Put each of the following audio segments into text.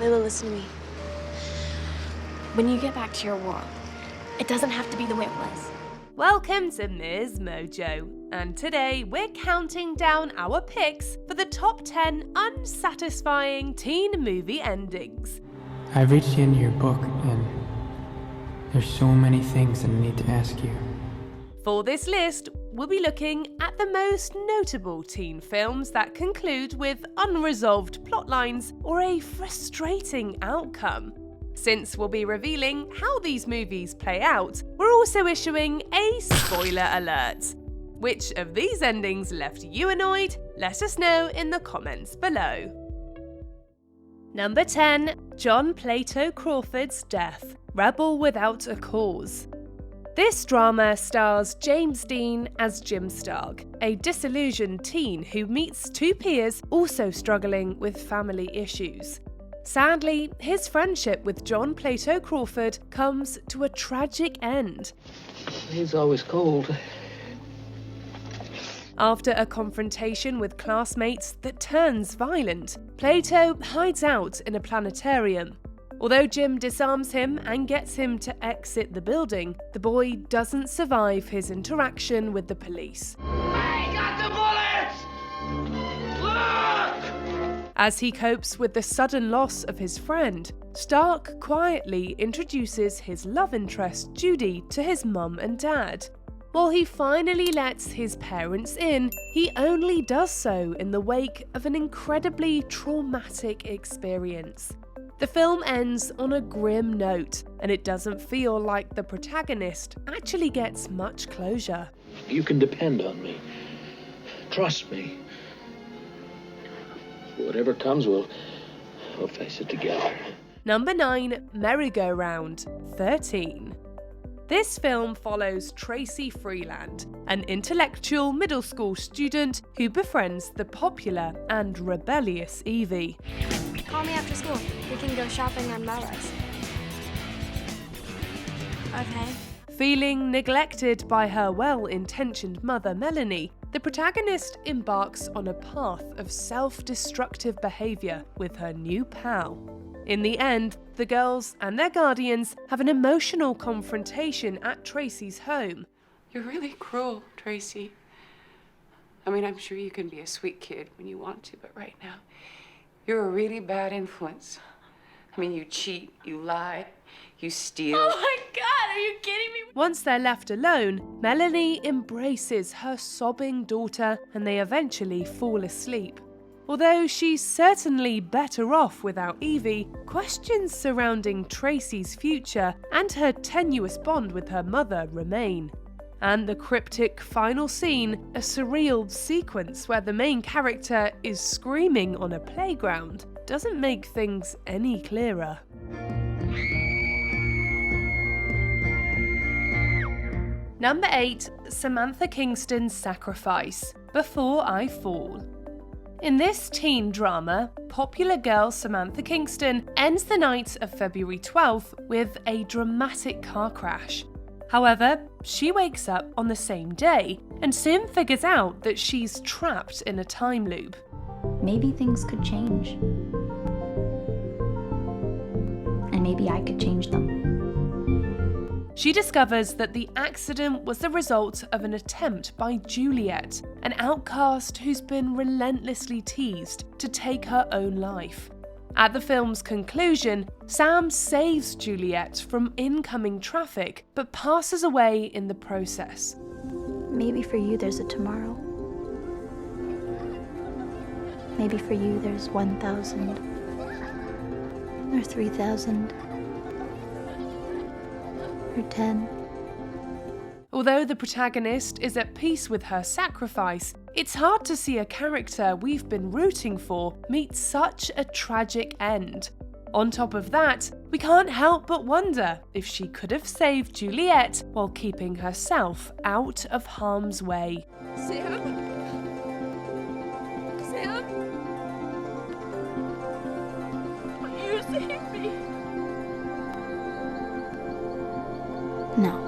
Layla, listen to me. When you get back to your world, it doesn't have to be the way it was. Welcome to MsMojo, and today we're counting down our picks for the top 10 unsatisfying teen movie endings. I've reached the end of your book, and there's so many things that I need to ask you. For this list, we'll be looking at the most notable teen films that conclude with unresolved plotlines or a frustrating outcome. Since we'll be revealing how these movies play out, we're also issuing a spoiler alert. Which of these endings left you annoyed? Let us know in the comments below. Number 10. John Plato Crawford's Death, Rebel Without a Cause. This drama stars James Dean as Jim Stark, a disillusioned teen who meets two peers also struggling with family issues. Sadly, his friendship with John Plato Crawford comes to a tragic end. He's always cold. After a confrontation with classmates that turns violent, Plato hides out in a planetarium. Although Jim disarms him and gets him to exit the building, the boy doesn't survive his interaction with the police. I got the bullets! Look! As he copes with the sudden loss of his friend, Stark quietly introduces his love interest, Judy, to his mum and dad. While he finally lets his parents in, he only does so in the wake of an incredibly traumatic experience. The film ends on a grim note, and it doesn't feel like the protagonist actually gets much closure. You can depend on me. Trust me. Whatever comes, we'll face it together. Number 9. Merry-Go-Round, 13. This film follows Tracy Freeland, an intellectual middle school student who befriends the popular and rebellious Evie. Call me after school. We can go shopping on Melrose. Okay. Feeling neglected by her well-intentioned mother Melanie, the protagonist embarks on a path of self-destructive behaviour with her new pal. In the end, the girls and their guardians have an emotional confrontation at Tracy's home. You're really cruel, Tracy. I mean, I'm sure you can be a sweet kid when you want to, but right now, you're a really bad influence. I mean, you cheat, you lie, you steal. Oh my God, are you kidding me? Once they're left alone, Melanie embraces her sobbing daughter and they eventually fall asleep. Although she's certainly better off without Evie, questions surrounding Tracy's future and her tenuous bond with her mother remain. And the cryptic final scene, a surreal sequence where the main character is screaming on a playground, doesn't make things any clearer. Number 8. Samantha Kingston's Sacrifice, Before I Fall. In this teen drama, popular girl Samantha Kingston ends the night of February 12th with a dramatic car crash. However, she wakes up on the same day and soon figures out that she's trapped in a time loop. Maybe things could change. And maybe I could change them. She discovers that the accident was the result of an attempt by Juliet, an outcast who's been relentlessly teased to take her own life. At the film's conclusion, Sam saves Juliet from incoming traffic, but passes away in the process. Maybe for you there's a tomorrow. Maybe for you there's 1,000 or 3,000 or 10. Although the protagonist is at peace with her sacrifice, it's hard to see a character we've been rooting for meet such a tragic end. On top of that, we can't help but wonder if she could have saved Juliet while keeping herself out of harm's way. Sam? Sam? You saved me. No.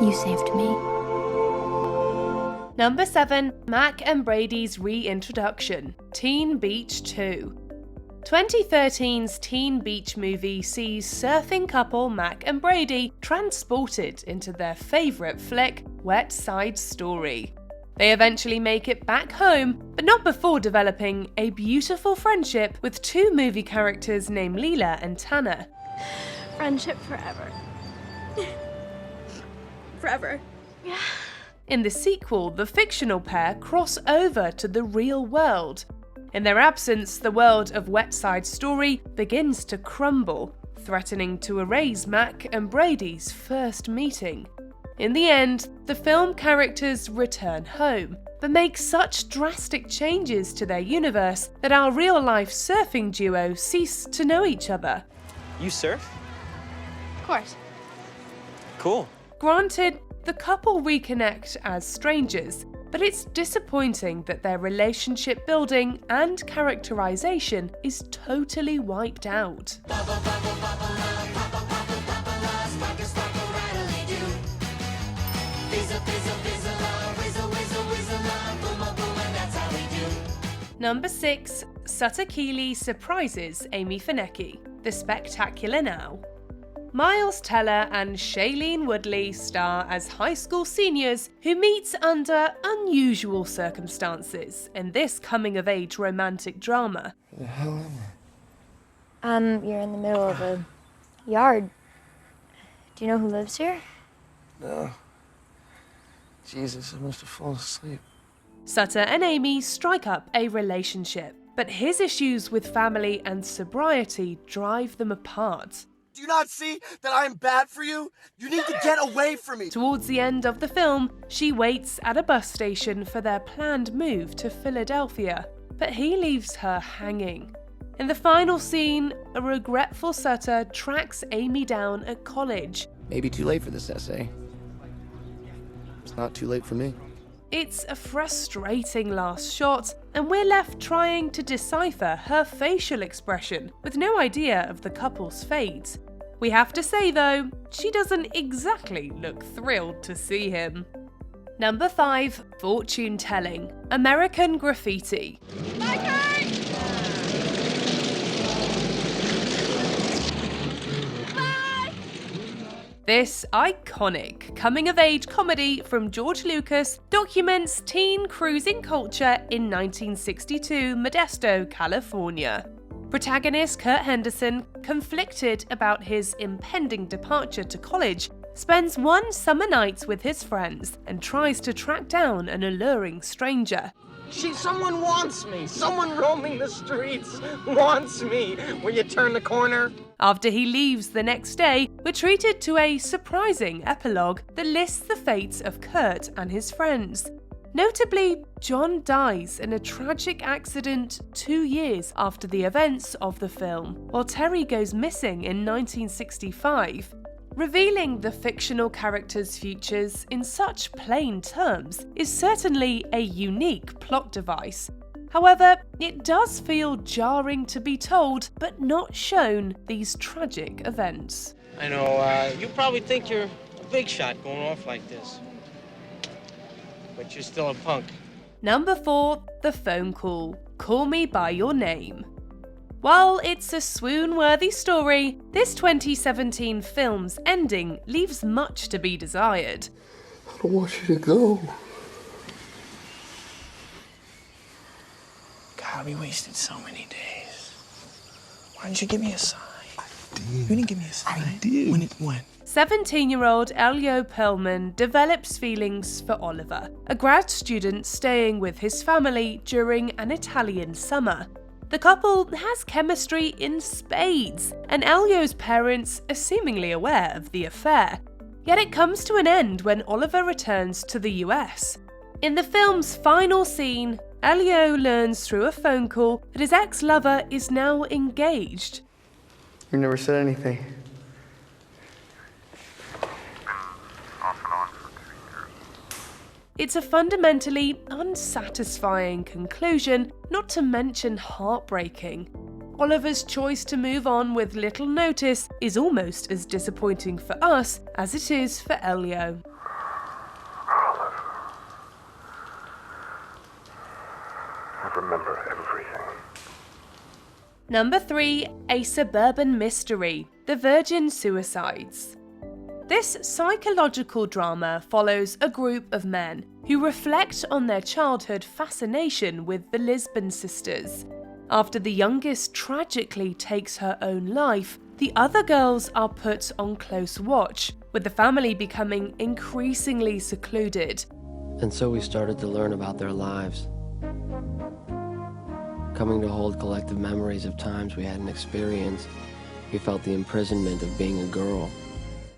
You saved me. Number 7. Mac and Brady's Reintroduction, Teen Beach 2. 2013's teen beach movie sees surfing couple Mac and Brady transported into their favourite flick, Wet Side Story. They eventually make it back home, but not before developing a beautiful friendship with two movie characters named Leela and Tanner. Friendship forever. Forever. Yeah. In the sequel, the fictional pair cross over to the real world. In their absence, the world of Wet Side Story begins to crumble, threatening to erase Mac and Brady's first meeting. In the end, the film characters return home, but make such drastic changes to their universe that our real-life surfing duo cease to know each other. You surf? Of course. Cool. Granted, the couple reconnect as strangers, but it's disappointing that their relationship building and characterization is totally wiped out. Number 6, Sutter Keeley surprises Amy Finecki, The Spectacular Now. Miles Teller and Shailene Woodley star as high school seniors who meet under unusual circumstances in this coming-of-age romantic drama. Where the hell am I? You're in the middle of a yard. Do you know who lives here? No. Jesus, I must have fallen asleep. Sutter and Amy strike up a relationship, but his issues with family and sobriety drive them apart. Do you not see that I am bad for you? You need to get away from me. Towards the end of the film, she waits at a bus station for their planned move to Philadelphia, but he leaves her hanging. In the final scene, a regretful Sutter tracks Amy down at college. Maybe too late for this essay. It's not too late for me. It's a frustrating last shot, and we're left trying to decipher her facial expression with no idea of the couple's fate. We have to say though, she doesn't exactly look thrilled to see him. Number 5, Fortune Telling, American Graffiti. This iconic coming-of-age comedy from George Lucas documents teen cruising culture in 1962 Modesto, California. Protagonist Kurt Henderson, conflicted about his impending departure to college, spends one summer night with his friends and tries to track down an alluring stranger. Someone wants me. Someone roaming the streets wants me. Will you turn the corner? After he leaves the next day, we're treated to a surprising epilogue that lists the fates of Kurt and his friends. Notably, John dies in a tragic accident 2 years after the events of the film, while Terry goes missing in 1965. Revealing the fictional characters' futures in such plain terms is certainly a unique plot device. However, it does feel jarring to be told, but not shown, these tragic events. I know, you probably think you're a big shot going off like this. But you're still a punk. Number 4, The Phone Call, Call Me By Your Name. While it's a swoon-worthy story, this 2017 film's ending leaves much to be desired. I don't want you to go. God, we wasted so many days. Why didn't you give me a sign? I did. You didn't give me a sign. I did. When? 17-year-old Elio Perlman develops feelings for Oliver, a grad student staying with his family during an Italian summer. The couple has chemistry in spades, and Elio's parents are seemingly aware of the affair. Yet it comes to an end when Oliver returns to the US. In the film's final scene, Elio learns through a phone call that his ex-lover is now engaged. You never said anything. It's a fundamentally unsatisfying conclusion, not to mention heartbreaking. Oliver's choice to move on with little notice is almost as disappointing for us as it is for Elio. Olive, I remember everything. Number 3, a suburban mystery, The Virgin Suicides. This psychological drama follows a group of men who reflect on their childhood fascination with the Lisbon sisters. After the youngest tragically takes her own life, the other girls are put on close watch, with the family becoming increasingly secluded. And so we started to learn about their lives, coming to hold collective memories of times we hadn't experienced. We felt the imprisonment of being a girl.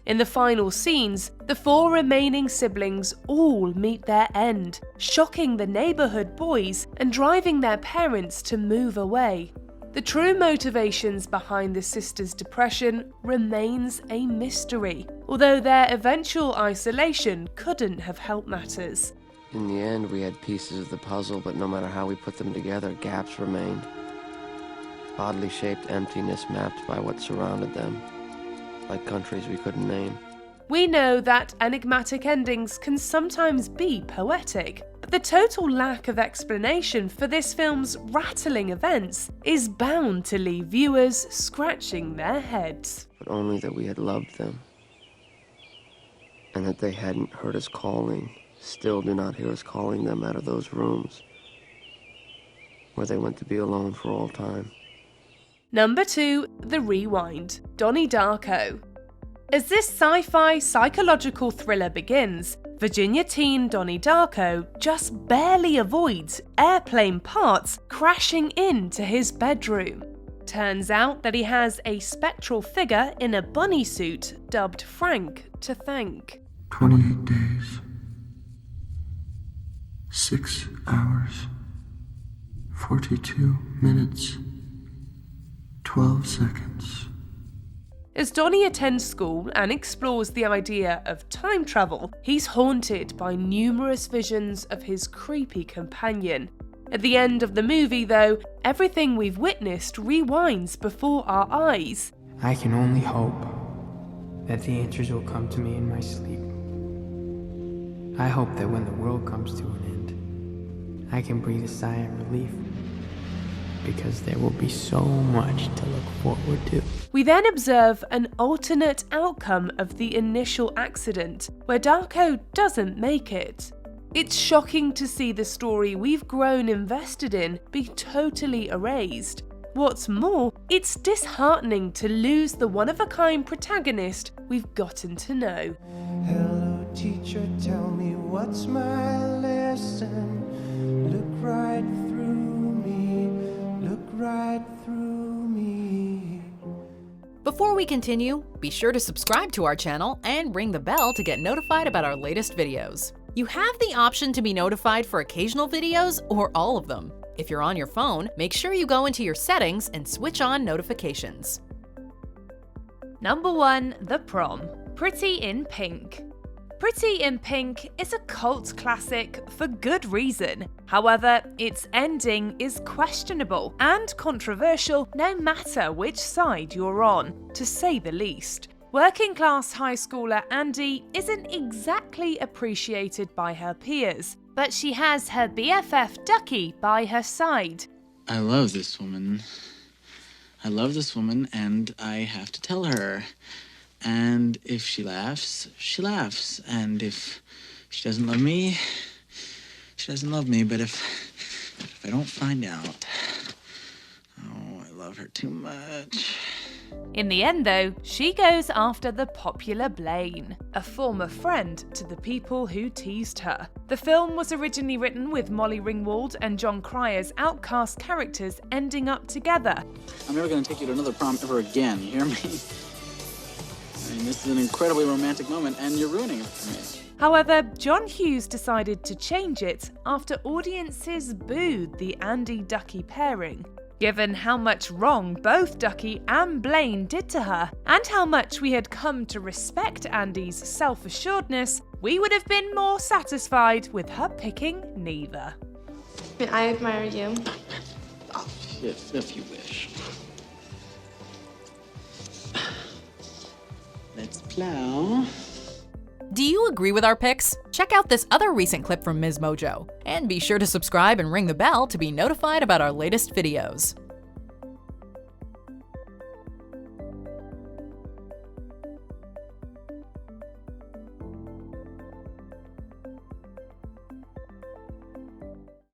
In the final scenes, the 4 remaining siblings all meet their end, shocking the neighborhood boys and driving their parents to move away. The true motivations behind the sisters' depression remains a mystery, although their eventual isolation couldn't have helped matters. In the end, we had pieces of the puzzle, but no matter how we put them together, gaps remained. Oddly shaped emptiness mapped by what surrounded them, like countries we couldn't name. We know that enigmatic endings can sometimes be poetic, but the total lack of explanation for this film's rattling events is bound to leave viewers scratching their heads. But only that we had loved them, and that they hadn't heard us calling, still do not hear us calling them out of those rooms, where they went to be alone for all time. Number 2, The Rewind, Donnie Darko. As this sci-fi psychological thriller begins, Virginia teen Donnie Darko just barely avoids airplane parts crashing into his bedroom. Turns out that he has a spectral figure in a bunny suit dubbed Frank to thank. 28 days, 6 hours, 42 minutes, 12 seconds. As Donnie attends school and explores the idea of time travel, he's haunted by numerous visions of his creepy companion. At the end of the movie, though, everything we've witnessed rewinds before our eyes. I can only hope that the answers will come to me in my sleep. I hope that when the world comes to an end, I can breathe a sigh of relief, because there will be so much to look forward to. We then observe an alternate outcome of the initial accident, where Darko doesn't make it. It's shocking to see the story we've grown invested in be totally erased. What's more, it's disheartening to lose the one-of-a-kind protagonist we've gotten to know. Hello, teacher, tell me what's my lesson. Look right through me, look right through me. Before we continue, be sure to subscribe to our channel and ring the bell to get notified about our latest videos. You have the option to be notified for occasional videos or all of them. If you're on your phone, make sure you go into your settings and switch on notifications. Number 1, The Prom, Pretty in Pink. Pretty in Pink is a cult classic for good reason. However, its ending is questionable and controversial no matter which side you're on, to say the least. Working-class high schooler Andy isn't exactly appreciated by her peers, but she has her BFF Ducky by her side. I love this woman. And I have to tell her. And if she laughs, she laughs. And if she doesn't love me, she doesn't love me. But if I don't find out, oh, I love her too much. In the end, though, she goes after the popular Blaine, a former friend to the people who teased her. The film was originally written with Molly Ringwald and John Cryer's outcast characters ending up together. I'm never going to take you to another prom ever again, you hear me? I mean, this is an incredibly romantic moment, and you're ruining it for me. However, John Hughes decided to change it after audiences booed the Andy Ducky pairing. Given how much wrong both Ducky and Blaine did to her, and how much we had come to respect Andy's self-assuredness, we would have been more satisfied with her picking neither. I admire you. Oh, if you wish. Let's plow. Do you agree with our picks? Check out this other recent clip from MsMojo, and be sure to subscribe and ring the bell to be notified about our latest videos.